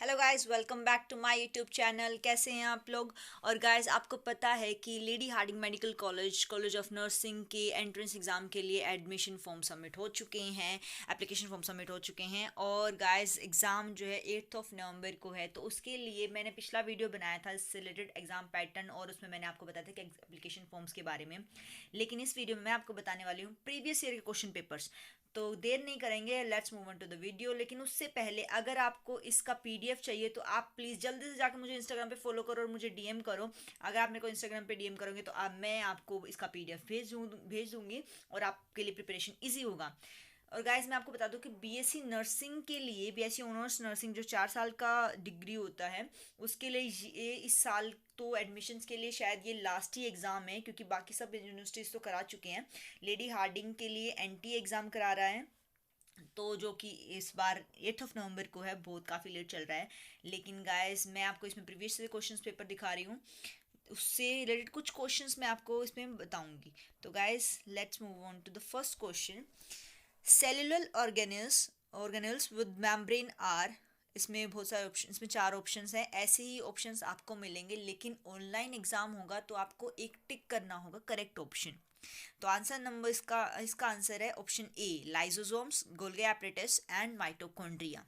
Hello guys, welcome back to my YouTube channel. कैसे हैं आप लोग। और गाइस, आपको पता है कि Lady Hardinge medical college of nursing के एंट्रेंस एग्ज़ाम के लिए एडमिशन फॉर्म सबमिट हो चुके हैं। एप्लीकेशन फॉर्म सबमिट हो चुके हैं और गाइस एग्ज़ाम जो है 8 नवंबर को है। तो उसके लिए मैंने पिछला वीडियो बनाया था इससे रिलेटेड एग्ज़ाम पैटर्न, और उसमें मैंने आपको बताया था कि एप्लीकेशन फॉर्म्स के बारे में। लेकिन इस वीडियो में मैं आपको बताने वाली हूँ प्रीवियस ईयर के क्वेश्चन पेपर्स। तो देर नहीं करेंगे, let's move on to the video. लेकिन उससे पहले अगर आपको इसका पीडीएफ चाहिए तो आप प्लीज़ जल्दी से जाकर मुझे इंस्टाग्राम पे फॉलो करो और मुझे डीएम करो। अगर आप मेरे को इंस्टाग्राम पे डीएम करोगे तो मैं आपको इसका पीडीएफ भेज दूंगी और आपके लिए प्रिपरेशन ईजी होगा। और गाइस, मैं आपको बता दूं कि बीएससी नर्सिंग के लिए, बीएससी ऑनर्स नर्सिंग जो 4 साल का डिग्री होता है, उसके लिए ये इस साल तो एडमिशन्स के लिए शायद ये लास्ट ही एग्ज़ाम है, क्योंकि बाकी सब यूनिवर्सिटीज़ तो करा चुके हैं। लेडी हार्डिंग के लिए एनटी एग्ज़ाम करा रहा है, तो जो कि इस बार 8 नवंबर को है। बहुत काफ़ी लेट चल रहा है। लेकिन गाइस, मैं आपको इसमें प्रीवियस से क्वेश्चंस पेपर दिखा रही हूँ, उससे रिलेटेड कुछ क्वेश्चंस मैं आपको इसमें बताऊंगी। तो guys, let's move on to the first question. Cellular organelles with membrane are, इसमें बहुत सारे ऑप्शन, इसमें 4 ऑप्शंस हैं। ऐसे ही ऑप्शंस आपको मिलेंगे, लेकिन ऑनलाइन एग्जाम होगा तो आपको एक टिक करना होगा करेक्ट ऑप्शन। तो आंसर नंबर इसका इसका आंसर है option A, lysosomes, Golgi apparatus and mitochondria.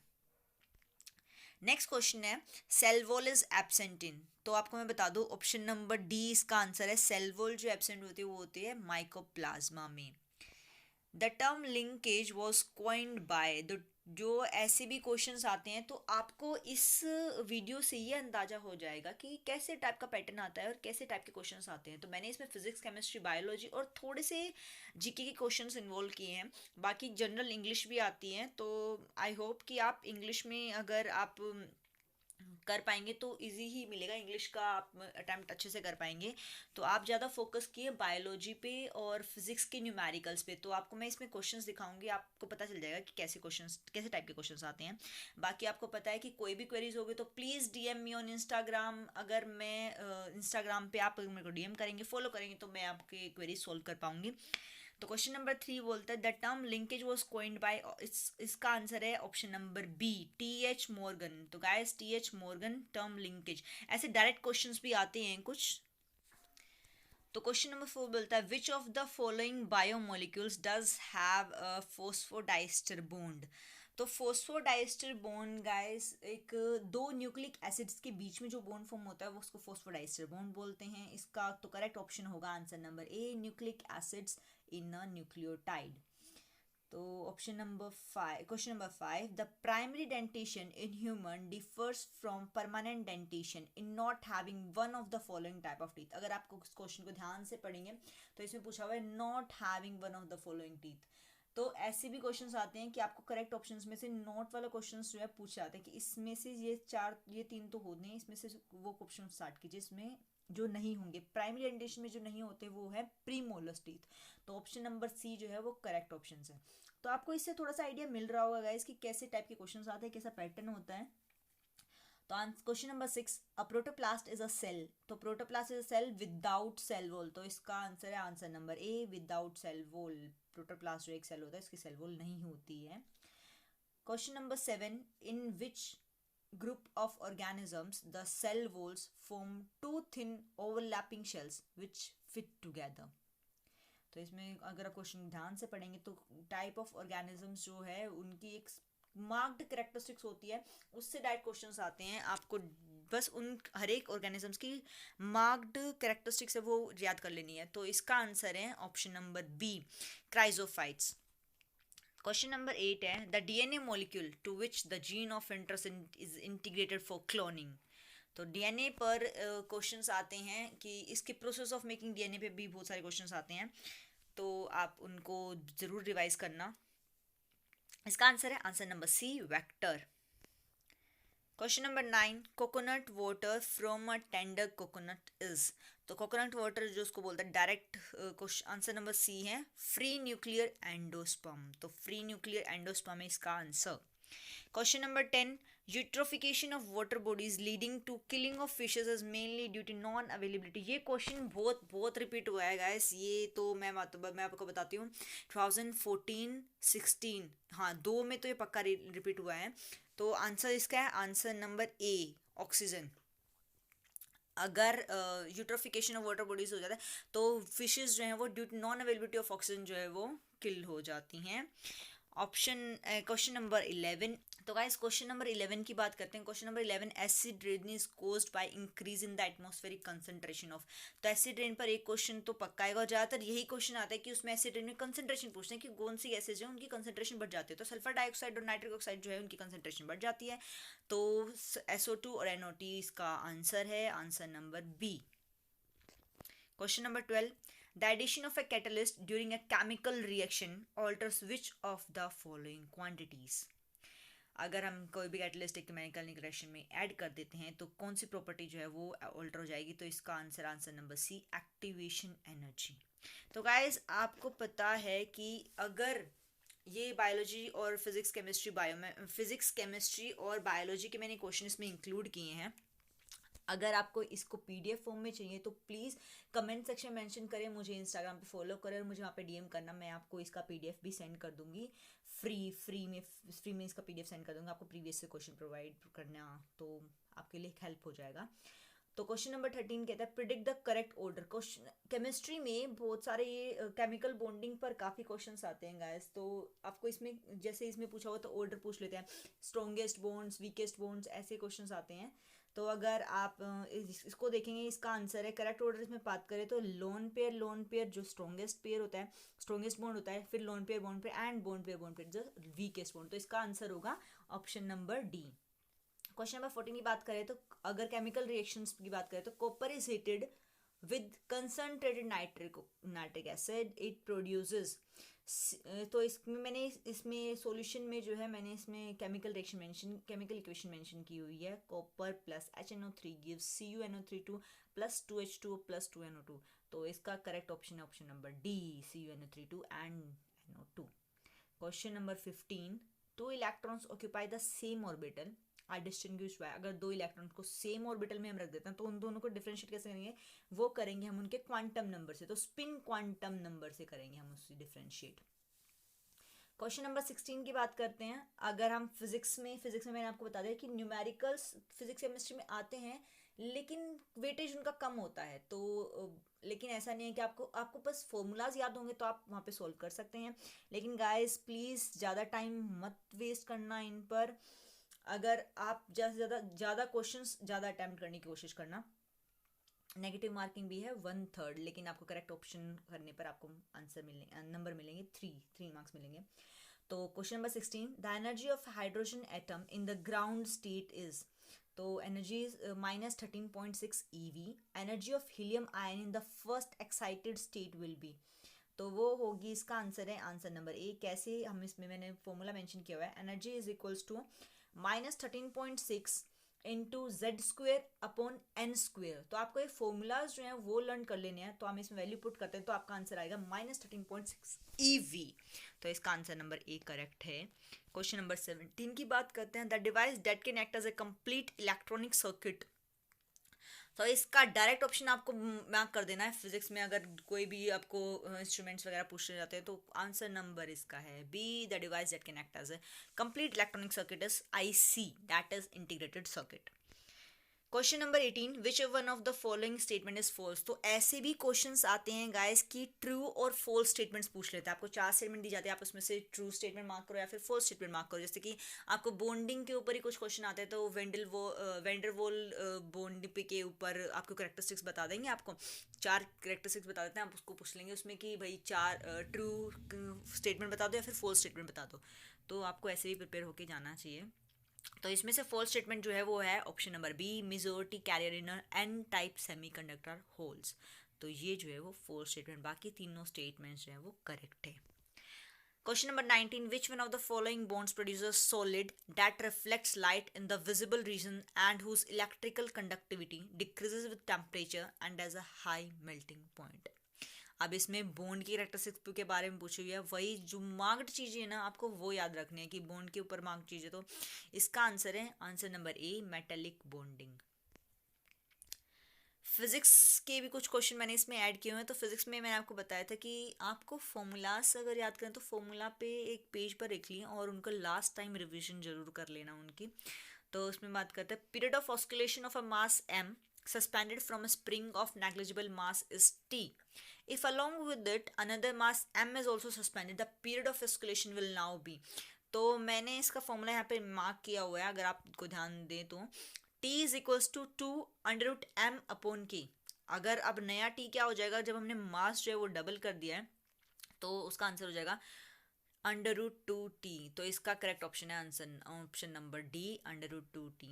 Next question है, cell wall is absent in. तो आपको मैं बता दूं, ऑप्शन नंबर डी इसका आंसर है। सेल वॉल जो एब्सेंट होती है वो होती है माइकोप्लाज्मा में। The term linkage was coined by the, जो ऐसे भी क्वेश्चंस आते हैं तो आपको इस वीडियो से ये अंदाजा हो जाएगा कि कैसे टाइप का पैटर्न आता है और कैसे टाइप के क्वेश्चंस आते हैं। तो मैंने इसमें फिजिक्स, केमिस्ट्री, बायोलॉजी और थोड़े से जीके के क्वेश्चंस इन्वॉल्व किए हैं। बाकी जनरल इंग्लिश भी आती हैं, तो आई होप कि आप इंग्लिश में अगर आप कर पाएंगे तो इजी ही मिलेगा, इंग्लिश का आप अटेम्प्ट अच्छे से कर पाएंगे। तो आप ज़्यादा फोकस किए बायोलॉजी पे और फिजिक्स के न्यूमेरिकल्स पे। तो आपको मैं इसमें क्वेश्चंस दिखाऊंगी, आपको पता चल जाएगा कि कैसे क्वेश्चंस, कैसे टाइप के क्वेश्चंस आते हैं। बाकी आपको पता है कि कोई भी क्वेरीज होगी तो please DM me on Instagram. अगर मैं इंस्टाग्राम पे आप मेरे को डीएम करेंगे, फॉलो करेंगे, तो मैं आपके क्वेरीज सोल्व कर पाऊंगी। तो क्वेश्चन नंबर 3 बोलता है the term linkage was coined by, इसका आंसर है option number B, T H Morgan. तो guys, T H Morgan, term linkage. ऐसे डायरेक्ट क्वेश्चंस भी आते हैं कुछ। तो क्वेश्चन नंबर 4 बोलता है which of the following biomolecules does have a phosphodiester bond. तो फोस्फोडाइस्टर बॉन्ड गाइस, एक दो न्यूक्लिक एसिड्स के बीच में जो बॉन्ड फॉर्म होता है वो उसको फोस्फोडाइस्टर बॉन्ड बोलते हैं। इसका तो करेक्ट ऑप्शन होगा answer number A, nucleic acids in a nucleotide. तो option number 5, question number 5, the primary dentition in human differs from permanent dentition in not having one of the following type of teeth. अगर आपको इस question को ध्यान से पढ़ेंगे तो इसमें पूछा हुआ है not having one of the following teeth. तो ऐसे भी क्वेश्चंस आते हैं कि आपको करेक्ट ऑप्शंस में से नॉट वाला क्वेश्चंस जो है पूछे जाते हैं कि इसमें से ये 3 तो होने हैं, इसमें से वो क्वेश्चन स्टार्ट कीजिए इसमें जो नहीं होंगे। प्राइमरी डेंटेशन में जो नहीं होते वो है प्रीमोलस टीथ। तो ऑप्शन नंबर सी जो है वो करेक्ट ऑप्शन है। तो आपको इससे थोड़ा सा आइडिया मिल रहा होगा गाइस कि कैसे टाइप के क्वेश्चंस आते हैं, कैसा पैटर्न होता है। तो question number 6, a protoplast is a cell. तो protoplast is a cell without cell wall. तो इसका आंसर है answer number A, without cell wall. Protoplast जो एक सेल होता है इसकी सेल वॉल नहीं होती है। Question number 7, in which group of organisms the cell walls form two thin overlapping shells which fit together। तो इसमें अगर आप क्वेश्चन ध्यान से पढ़ेंगे तो टाइप ऑफ ऑर्गेनिजम्स जो है उनकी एक मार्क्ड करेक्टरिस्टिक्स होती है, उससे डायरेक्ट क्वेश्चंस आते हैं। आपको बस उन हर एक ऑर्गेनिजम्स की मार्क्ड करेक्टरिस्टिक्स है वो याद कर लेनी है। तो इसका आंसर है option number B, chrysophytes. Question number 8 है the DNA molecule to which the gene of interest is integrated for cloning. तो डीएनए पर क्वेश्चंस आते हैं कि इसके प्रोसेस ऑफ मेकिंग डीएनए पे भी बहुत सारे क्वेश्चंस आते हैं, तो आप उनको ज़रूर रिवाइज करना। इसका आंसर है answer number C, vector. Question number 9, coconut water from a tender coconut is. तो कोकोनट वाटर जो उसको बोलते हैं डायरेक्ट, आंसर नंबर सी है फ्री न्यूक्लियर एंडोस्पर्म। तो फ्री न्यूक्लियर एंडोस्पर्म है इसका answer. Question number 10, eutrophication of water bodies leading to killing of fishes is mainly due to non availability. ये क्वेश्चन बहुत बहुत रिपीट हुआ है गाइस, ये तो मैं आपको बताती हूँ 2014 16, हाँ दो में तो ये पक्का रिपीट हुआ है। तो आंसर इसका है आंसर नंबर ए, ऑक्सीजन। अगर यूट्रोफिकेशन ऑफ वाटर बॉडीज हो जाता है तो फिशेस जो हैं वो due to non availability of oxygen जो है वो किल हो जाती हैं। Option question number 11। तो गाइस क्वेश्चन नंबर 11 की बात करते हैं। Question number 11, acid rain is caused by increase in the atmospheric concentration of. तो एसिड रेन पर एक क्वेश्चन तो पक्का आएगा और ज़्यादातर यही क्वेश्चन आता है कि उसमें एसिड रेन में कंसंट्रेशन पूछते हैं कि कौन सी गैसेज जो उनकी कंसंट्रेशन बढ़ जाती है। तो सल्फर डाइऑक्साइड और नाइट्रिक ऑक्साइड जो है उनकी कंसंट्रेशन बढ़ जाती है। तो SO2 और NO2 इसका आंसर है answer number B. Question number 12, the addition of a catalyst during a chemical reaction alters which of the following quantities। अगर हम कोई भी कैटलिस्ट एक केमिकल रिएक्शन में ऐड कर देते हैं तो कौन सी प्रॉपर्टी जो है वो ऑल्टर हो जाएगी। तो इसका answer answer number C, activation energy. तो गाइस आपको पता है कि अगर ये बायोलॉजी और फिजिक्स केमिस्ट्री और बायोलॉजी के मैंने क्वेश्चन इसमें इंक्लूड किए हैं। अगर आपको इसको PDF फॉर्म में चाहिए तो प्लीज़ कमेंट सेक्शन मेंशन करें, मुझे इंस्टाग्राम पे फॉलो करें और मुझे वहाँ पे DM करना। मैं आपको इसका PDF भी सेंड कर दूंगी फ्री में इसका PDF सेंड कर दूंगा आपको, प्रीवियस से क्वेश्चन प्रोवाइड करना, तो आपके लिए हेल्प हो जाएगा। तो क्वेश्चन नंबर 13 कहता है predict the correct order. Question chemistry में बहुत सारे ये केमिकल बॉन्डिंग पर काफ़ी क्वेश्चंस आते हैं गाइस, तो आपको इसमें जैसे इसमें पूछा हुआ तो ऑर्डर पूछ लेते हैं, स्ट्रॉन्गेस्ट बॉन्ड्स, वीकेस्ट बॉन्ड्स, ऐसे क्वेश्चंस आते हैं। तो अगर आप इसको देखेंगे, इसका आंसर है करेक्ट ऑर्डर इसमें बात करें तो लोन पेयर जो स्ट्रॉन्गेस्ट पेयर होता है, स्ट्रॉन्गेस्ट बॉन्ड होता है, फिर lone pair and bond pair जो वीकेस्ट बॉन्ड। तो इसका आंसर होगा option number D. Question number 14 की बात करें तो अगर केमिकल रिएक्शंस की बात करें तो copper is heated with concentrated nitric acid it produces. तो इसमें सॉल्यूशन में जो है मैंने इसमें केमिकल इक्वेशन मेंशन की हुई है। Copper plus HNO3 gives CuNO32 plus 2H2O plus 2NO2। तो इसका करेक्ट ऑप्शन है option number D, CuNO32 and NO2। Question number 15, two electrons occupy the same orbital are distinguished by. अगर दो electron को same orbital में हम रख देते हैं तो उन दोनों को डिफरेंशिएट कैसे करेंगे, वो करेंगे हम उनके क्वांटम नंबर से। तो स्पिन क्वांटम नंबर से करेंगे हम उससे डिफरेंशिएट। क्वेश्चन नंबर 16 की बात करते हैं। अगर हम फिजिक्स में मैंने आपको बता दिया कि न्यूमेरिकल्स फिजिक्स केमिस्ट्री में आते हैं लेकिन वेटेज उनका कम होता है। तो लेकिन ऐसा नहीं है कि आपको बस फॉर्मूलाज याद होंगे तो आप वहाँ पे सॉल्व कर सकते हैं। लेकिन गाइस प्लीज़ ज़्यादा टाइम मत वेस्ट करना इन पर। अगर आप ज़्यादा क्वेश्चंस ज़्यादा अटैम्प्ट करने की कोशिश करना। नेगेटिव मार्किंग भी है 1/3, लेकिन आपको करेक्ट ऑप्शन करने पर आपको आंसर नंबर मिलेंगे 3 मार्क्स मिलेंगे। तो question number 16, the energy of hydrogen atom in the ground state is. तो energy is -13.6 EV। Energy of helium ion in the first excited state will be. तो वो होगी, इसका आंसर है आंसर नंबर ए। कैसे, हम इसमें मैंने फॉर्मूला मेंशन किया हुआ है, energy is equals to -13.6 into Z² upon N²। तो आपको ये फॉर्मूलाज जो हैं वो लर्न कर लेने हैं। तो हम इसमें वैल्यू पुट करते हैं तो आपका आंसर आएगा -13.6 EV। तो इसका आंसर नंबर ए करेक्ट है। क्वेश्चन नंबर 17 की बात करते हैं। The device that can act as a complete electronic circuit. तो इसका डायरेक्ट ऑप्शन आपको मार्क कर देना है। फिजिक्स में अगर कोई भी आपको इंस्ट्रूमेंट्स वगैरह पूछे जाते हैं तो आंसर नंबर इसका है B, the device that can act as a complete electronic circuit is IC, that is integrated circuit. Question number 18, which one of the following statement is false. तो ऐसे भी क्वेश्चंस आते हैं गाइस कि true और false statements पूछ लेते हैं। आपको 4 स्टेटमेंट दी जाती है, आप उसमें से ट्रू स्टेटमेंट मार्क करो या फिर फॉल्स स्टेटमेंट मार्क करो। जैसे कि आपको बॉन्डिंग के ऊपर ही कुछ क्वेश्चन आते हैं तो वेंडरवॉल बॉन्ड के ऊपर आपको करेक्टरिस्टिक्स बता देंगे। आपको 4 करेक्टरिस्टिक्स बता देते हैं, आप उसको पूछ लेंगे उसमें कि भाई 4 ट्रू स्टेटमेंट बता दो या फिर फॉल्स स्टेटमेंट बता दो। तो आपको ऐसे ही प्रिपेयर होकर जाना चाहिए। तो इसमें से फॉल्स स्टेटमेंट जो है वो है option number B, majority carrier in N type semiconductor holes. तो ये जो है वो फॉल्स स्टेटमेंट, बाकी तीनों स्टेटमेंट्स जो है वो करेक्ट है। Question number 19, which one of the following bonds produces solid that reflects light in the visible region and whose electrical conductivity decreases with temperature and has a high melting point. अब इसमें bond की characteristics के बारे में पूछी हुई है, वही जो मार्क्ड चीज़ें है ना आपको वो याद रखनी है कि बॉन्ड के ऊपर मार्क्ड चीज़ें, तो इसका आंसर है आंसर नंबर ए, मेटेलिक बॉन्डिंग। फिजिक्स के भी कुछ क्वेश्चन मैंने इसमें ऐड किए हुए हैं। तो फिजिक्स में मैंने आपको बताया था कि आपको फॉर्मूलाज अगर याद करें तो फॉर्मूला पे एक पेज पर लिख लिए और उनका लास्ट टाइम रिवीजन जरूर कर लेना उनकी। तो उसमें बात करते हैं period of oscillation of a mass m suspended from a spring of negligible mass is t. If along with it another mass m is also suspended, the period of oscillation will now be. तो मैंने इसका formula यहाँ पे mark किया हुआ है, अगर आपको ध्यान दें तो t is equals to 2√m upon k। अगर अब नया t क्या हो जाएगा, जब हमने मास जो है वो डबल कर दिया है तो उसका आंसर हो जाएगा √2t। तो इसका करेक्ट ऑप्शन है answer option number D, √2t।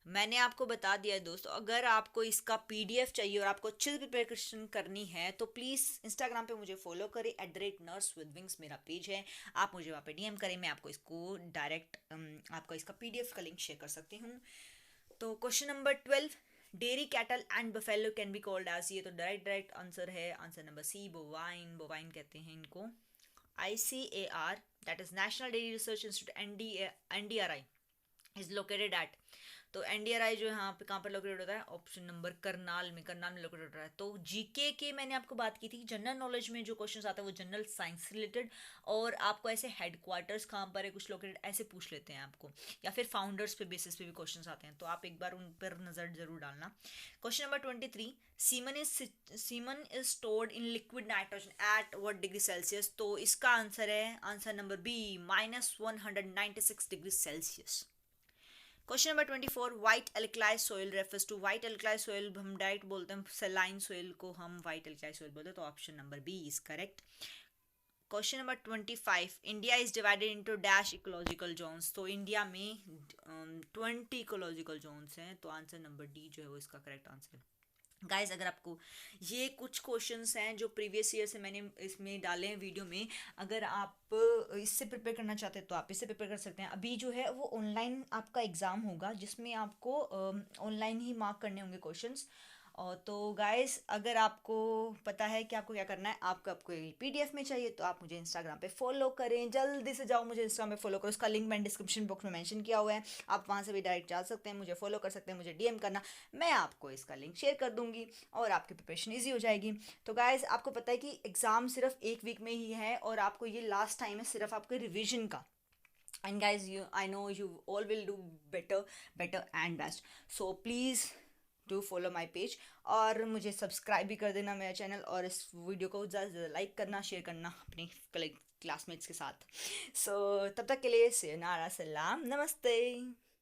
मैंने आपको बता दिया है दोस्तों, अगर आपको इसका पीडीएफ चाहिए और आपको अच्छे से प्रिपरेशन करनी है तो प्लीज़ इंस्टाग्राम पे मुझे फॉलो करें, @nursewithwings मेरा पेज है। आप मुझे वहाँ पे डीएम करें, मैं आपको इसको डायरेक्ट आपको इसका पीडीएफ का लिंक शेयर कर सकती हूँ। तो question number 12, dairy cattle and buffalo can be called as, ये तो डायरेक्ट आंसर है answer number C, bovine. Bovine कहते हैं इनको। ICAR, that is National Dairy Research Institute, NDRI is located at, तो NDRI जो है यहाँ पे कहाँ पर लोकेटेड होता है, ऑप्शन नंबर करनाल में लोकेटेड होता है। तो जीके के मैंने आपको बात की थी, जनरल नॉलेज में जो क्वेश्चंस आते हैं वो जनरल साइंस रिलेटेड, और आपको ऐसे हेडक्वार्टर्स कहाँ पर है कुछ लोकेटेड ऐसे पूछ लेते हैं आपको, या फिर फाउंडर्स पे बेसिस पे भी क्वेश्चंस आते हैं, तो आप एक बार उन पर नज़र जरूर डालना। Question number 23, semen is stored in liquid nitrogen at what degree Celsius, तो इसका आंसर है answer number B, -196 degree Celsius. Question number 24, white alkalis soil refers to, white alkalis soil हम डायरेक्ट बोलते हैं, सेलाइन सॉइल को हम white alkalis soil बोलते हैं, तो option number B is correct. Question number 25, India is divided into dash ecological zones, तो India में 20 इकोलॉजिकल जोन्स हैं, तो आंसर नंबर डी जो है वो इसका करेक्ट आंसर है। गाइज अगर आपको ये कुछ क्वेश्चंस हैं जो प्रीवियस ईयर से मैंने इसमें डाले हैं वीडियो में, अगर आप इससे प्रिपेयर करना चाहते हैं तो आप इससे प्रिपेयर कर सकते हैं। अभी जो है वो ऑनलाइन आपका एग्ज़ाम होगा जिसमें आपको ऑनलाइन ही मार्क करने होंगे क्वेश्चंस। और तो गाइस अगर आपको पता है कि आपको क्या करना है, आपको पीडीएफ में चाहिए तो आप मुझे इंस्टाग्राम पे फॉलो करें, जल्दी से जाओ मुझे इंस्टाग्राम पे फॉलो करो, उसका लिंक मैंने डिस्क्रिप्शन बॉक्स में मेंशन किया हुआ है, आप वहाँ से भी डायरेक्ट जा सकते हैं, मुझे फॉलो कर सकते हैं, मुझे डीएम करना, मैं आपको इसका लिंक शेयर कर दूंगी और आपकी प्रिपरेशन ईजी हो जाएगी। तो गाइस आपको पता है कि एग्ज़ाम सिर्फ एक वीक में ही है और आपको ये लास्ट टाइम है सिर्फ आपके रिविजन का। And guys I know you all will do better and best, so please do follow my page और मुझे सब्सक्राइब भी कर देना मेरा चैनल, और इस वीडियो को ज़्यादा से ज़्यादा लाइक करना, शेयर करना अपने क्लासमेट्स के साथ। सो तब तक के लिए से नारा सलाम, नमस्ते।